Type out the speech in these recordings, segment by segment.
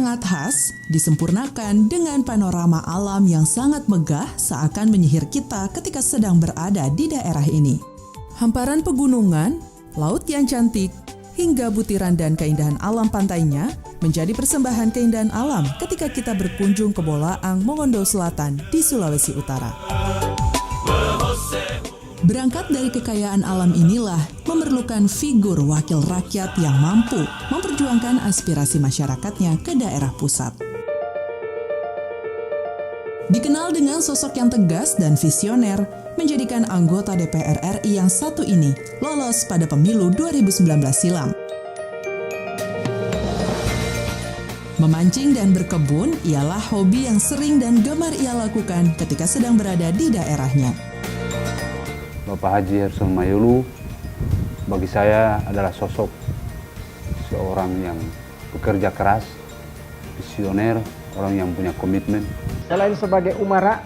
sangat khas disempurnakan dengan panorama alam yang sangat megah seakan menyihir kita ketika sedang berada di daerah ini. Hamparan pegunungan, laut yang cantik, hingga butiran dan keindahan alam pantainya menjadi persembahan keindahan alam ketika kita berkunjung ke Bolaang, Mongondo Selatan di Sulawesi Utara. Berangkat dari kekayaan alam inilah memerlukan figur wakil rakyat yang mampu memperjuangkan aspirasi masyarakatnya ke daerah pusat. Dikenal dengan sosok yang tegas dan visioner, menjadikan anggota DPR RI yang satu ini lolos pada pemilu 2019 silam. Memancing dan berkebun ialah hobi yang sering dan gemar ia lakukan ketika sedang berada di daerahnya. Bapak Haji Herson Mayulu bagi saya adalah sosok seorang yang bekerja keras, visioner, orang yang punya komitmen. Selain sebagai umara,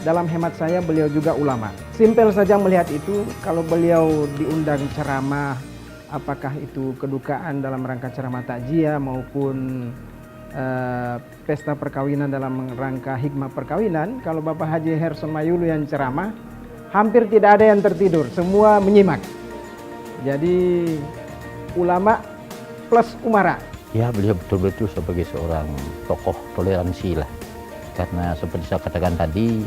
dalam hemat saya beliau juga ulama. Simpel saja melihat itu, kalau beliau diundang ceramah, apakah itu kedukaan dalam rangka ceramah takziah maupun pesta perkawinan dalam rangka hikmah perkawinan, kalau Bapak Haji Herson Mayulu yang ceramah, hampir tidak ada yang tertidur, semua menyimak. Jadi ulama plus umara. Ya, beliau betul-betul sebagai seorang tokoh toleransi lah. Karena seperti saya katakan tadi,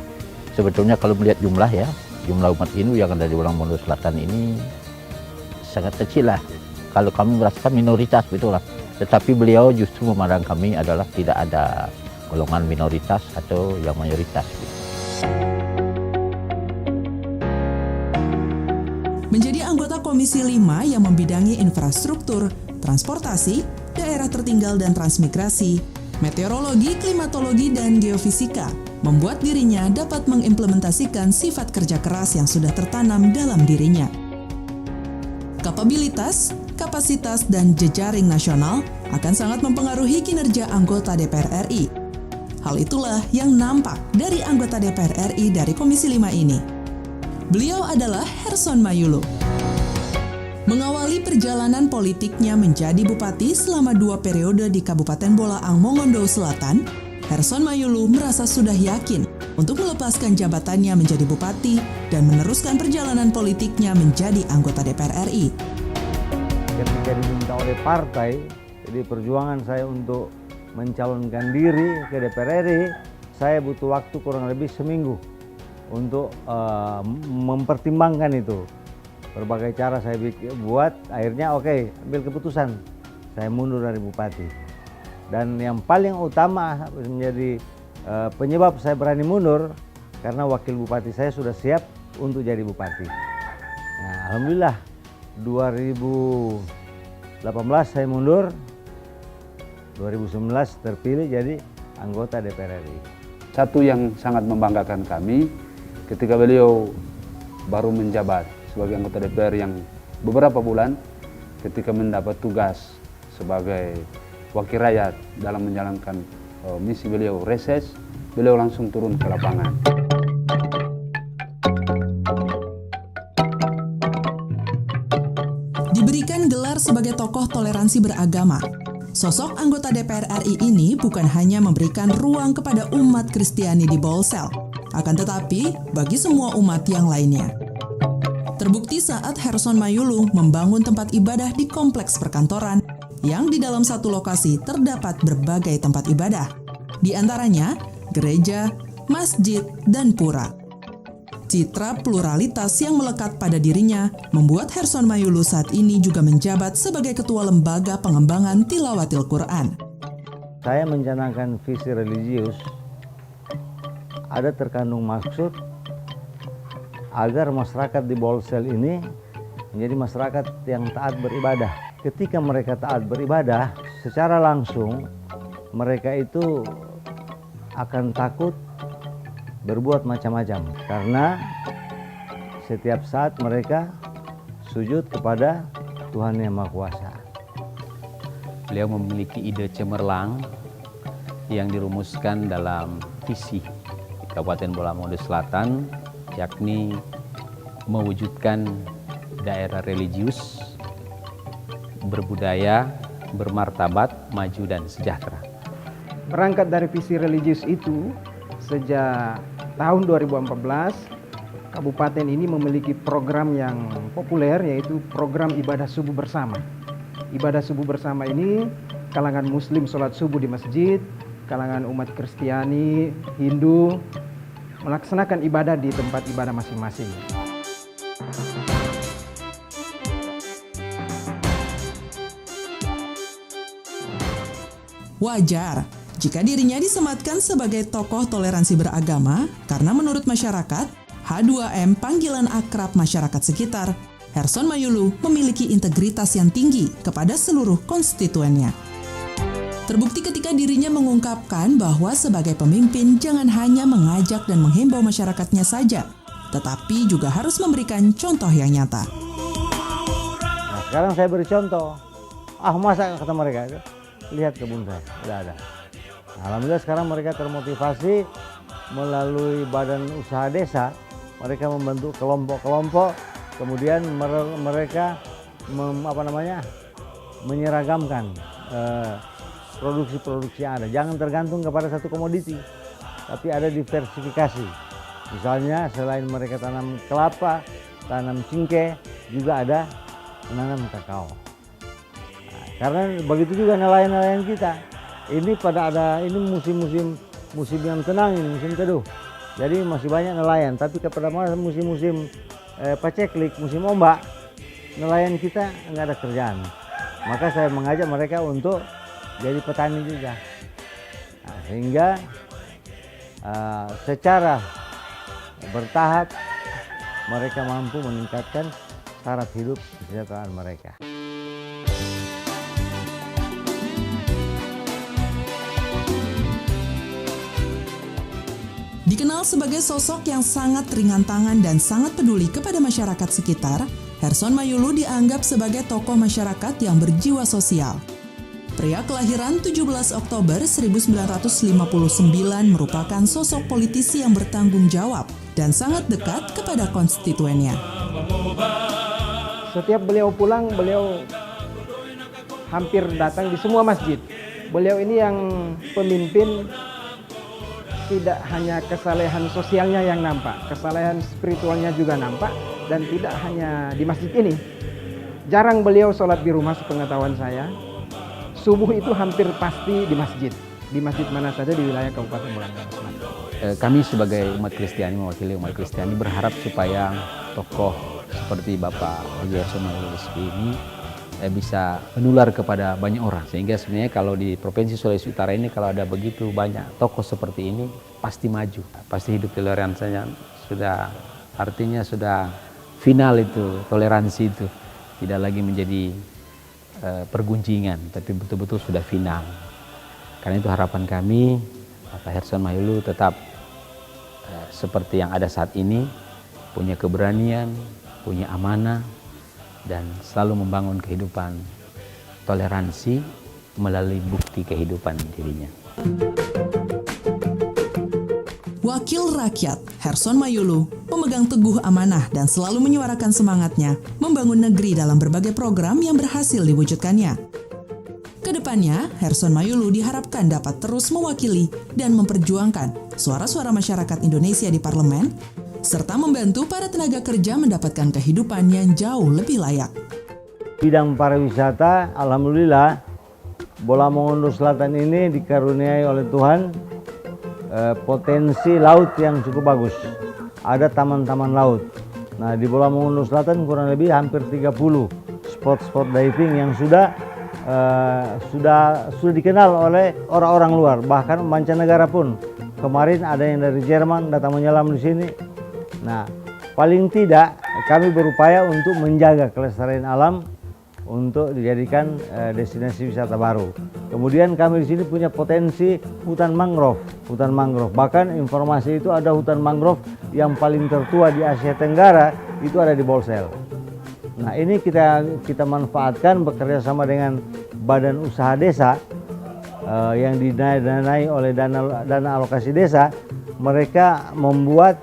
sebetulnya kalau melihat jumlah umat Hindu yang ada di Mongondo Selatan ini sangat kecil lah. Kalau kami merasakan minoritas, betul lah. Tetapi beliau justru memandang kami adalah tidak ada golongan minoritas atau yang mayoritas. Menjadi anggota Komisi 5 yang membidangi infrastruktur, transportasi, daerah tertinggal dan transmigrasi, meteorologi, klimatologi, dan geofisika, membuat dirinya dapat mengimplementasikan sifat kerja keras yang sudah tertanam dalam dirinya. Kapabilitas, kapasitas, dan jejaring nasional akan sangat mempengaruhi kinerja anggota DPR RI. Hal itulah yang nampak dari anggota DPR RI dari Komisi 5 ini. Beliau adalah Herson Mayulu. Mengawali perjalanan politiknya menjadi bupati selama 2 periode di Kabupaten Bolaang, Mongondo Selatan, Herson Mayulu merasa sudah yakin untuk melepaskan jabatannya menjadi bupati dan meneruskan perjalanan politiknya menjadi anggota DPR RI. Ketika diminta oleh partai, jadi perjuangan saya untuk mencalonkan diri ke DPR RI, saya butuh waktu kurang lebih seminggu untuk mempertimbangkan itu. Berbagai cara saya buat, akhirnya ambil keputusan. Saya mundur dari bupati. Dan yang paling utama menjadi penyebab saya berani mundur, karena wakil bupati saya sudah siap untuk jadi bupati. Nah, alhamdulillah 2018 saya mundur, 2019 terpilih jadi anggota DPR RI. Satu yang sangat membanggakan kami, ketika beliau baru menjabat sebagai anggota DPR yang beberapa bulan, ketika mendapat tugas sebagai wakil rakyat dalam menjalankan misi beliau reses, beliau langsung turun ke lapangan. Diberikan gelar sebagai tokoh toleransi beragama, sosok anggota DPR RI ini bukan hanya memberikan ruang kepada umat Kristiani di Bolsel, akan tetapi bagi semua umat yang lainnya. Terbukti saat Herson Mayulu membangun tempat ibadah di kompleks perkantoran yang di dalam satu lokasi terdapat berbagai tempat ibadah, di antaranya gereja, masjid, dan pura. Citra pluralitas yang melekat pada dirinya membuat Herson Mayulu saat ini juga menjabat sebagai Ketua Lembaga Pengembangan Tilawatil Quran. Saya mencanangkan visi religius, ada terkandung maksud agar masyarakat di Bolsel ini menjadi masyarakat yang taat beribadah. Ketika mereka taat beribadah, secara langsung mereka itu akan takut berbuat macam-macam, karena setiap saat mereka sujud kepada Tuhan Yang Maha Kuasa. Beliau memiliki ide cemerlang yang dirumuskan dalam visi Kabupaten Bolaang Mongondo Selatan, yakni mewujudkan daerah religius, berbudaya, bermartabat, maju dan sejahtera. Berangkat dari visi religius itu, sejak tahun 2014, kabupaten ini memiliki program yang populer, yaitu program ibadah subuh bersama. Ibadah subuh bersama ini, kalangan muslim sholat subuh di masjid, kalangan umat Kristiani, Hindu, melaksanakan ibadah di tempat ibadah masing-masing. Wajar jika dirinya disematkan sebagai tokoh toleransi beragama karena menurut masyarakat, H2M panggilan akrab masyarakat sekitar, Herson Mayulu memiliki integritas yang tinggi kepada seluruh konstituennya. Terbukti ketika dirinya mengungkapkan bahwa sebagai pemimpin jangan hanya mengajak dan menghimbau masyarakatnya saja, tetapi juga harus memberikan contoh yang nyata. Nah, sekarang saya beri contoh. Masa kata mereka, lihat kebun saya, udah ada. Alhamdulillah sekarang mereka termotivasi melalui badan usaha desa. Mereka membentuk kelompok-kelompok, kemudian mereka menyeragamkan produksi-produksi yang ada. Jangan tergantung kepada satu komoditi, tapi ada diversifikasi. Misalnya selain mereka tanam kelapa, tanam cingkeh, juga ada menanam kakao. Nah, karena begitu juga nelayan-nelayan kita. Ini musim yang tenang, ini musim teduh. Jadi masih banyak nelayan, tapi kepada musim paceklik, musim ombak, nelayan kita nggak ada kerjaan. Maka saya mengajak mereka untuk jadi petani juga. Nah, sehingga secara bertahap mereka mampu meningkatkan taraf hidup kesejahteraan mereka. Dikenal sebagai sosok yang sangat ringan tangan dan sangat peduli kepada masyarakat sekitar, Herson Mayulu dianggap sebagai tokoh masyarakat yang berjiwa sosial. Pria kelahiran 17 Oktober 1959 merupakan sosok politisi yang bertanggung jawab dan sangat dekat kepada konstituennya. Setiap beliau pulang, beliau hampir datang di semua masjid. Beliau ini yang pemimpin, tidak hanya kesalehan sosialnya yang nampak, kesalehan spiritualnya juga nampak, dan tidak hanya di masjid ini. Jarang beliau sholat di rumah sepengetahuan saya. Subuh itu hampir pasti di masjid mana saja di wilayah Kabupaten Bolanggamas. Kami sebagai umat Kristiani, mewakili umat Kristiani, berharap supaya tokoh seperti Bapak Haji Herson Mayulu ini bisa menular kepada banyak orang, sehingga sebenarnya kalau di Provinsi Sulawesi Utara ini kalau ada begitu banyak tokoh seperti ini pasti maju, pasti hidup toleransinya artinya sudah final, itu toleransi itu tidak lagi menjadi pergunjingan, tapi betul-betul sudah final. Karena itu harapan kami Bapak Herson Mayulu tetap seperti yang ada saat ini, punya keberanian, punya amanah, dan selalu membangun kehidupan toleransi melalui bukti kehidupan dirinya. Wakil rakyat Herson Mayulu memegang teguh amanah dan selalu menyuarakan semangatnya membangun negeri dalam berbagai program yang berhasil diwujudkannya. Kedepannya, Herson Mayulu diharapkan dapat terus mewakili dan memperjuangkan suara-suara masyarakat Indonesia di parlemen, serta membantu para tenaga kerja mendapatkan kehidupan yang jauh lebih layak. Bidang pariwisata, alhamdulillah, Bola Mongondo Selatan ini dikaruniai oleh Tuhan potensi laut yang cukup bagus. Ada taman-taman laut. Nah, di Bola Mongondo Selatan kurang lebih hampir 30 spot-spot diving yang sudah dikenal oleh orang-orang luar, bahkan mancanegara pun. Kemarin ada yang dari Jerman datang menyelam di sini. Nah, paling tidak kami berupaya untuk menjaga kelestarian alam untuk dijadikan destinasi wisata baru. Kemudian kami di sini punya potensi hutan mangrove. Bahkan informasi itu ada hutan mangrove yang paling tertua di Asia Tenggara itu ada di Bolsel. Nah, ini kita manfaatkan bekerja sama dengan badan usaha desa yang didanai oleh dana alokasi desa. Mereka membuat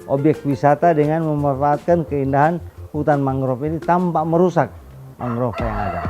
objek wisata dengan memanfaatkan keindahan hutan mangrove ini tanpa merusak mangrove yang ada.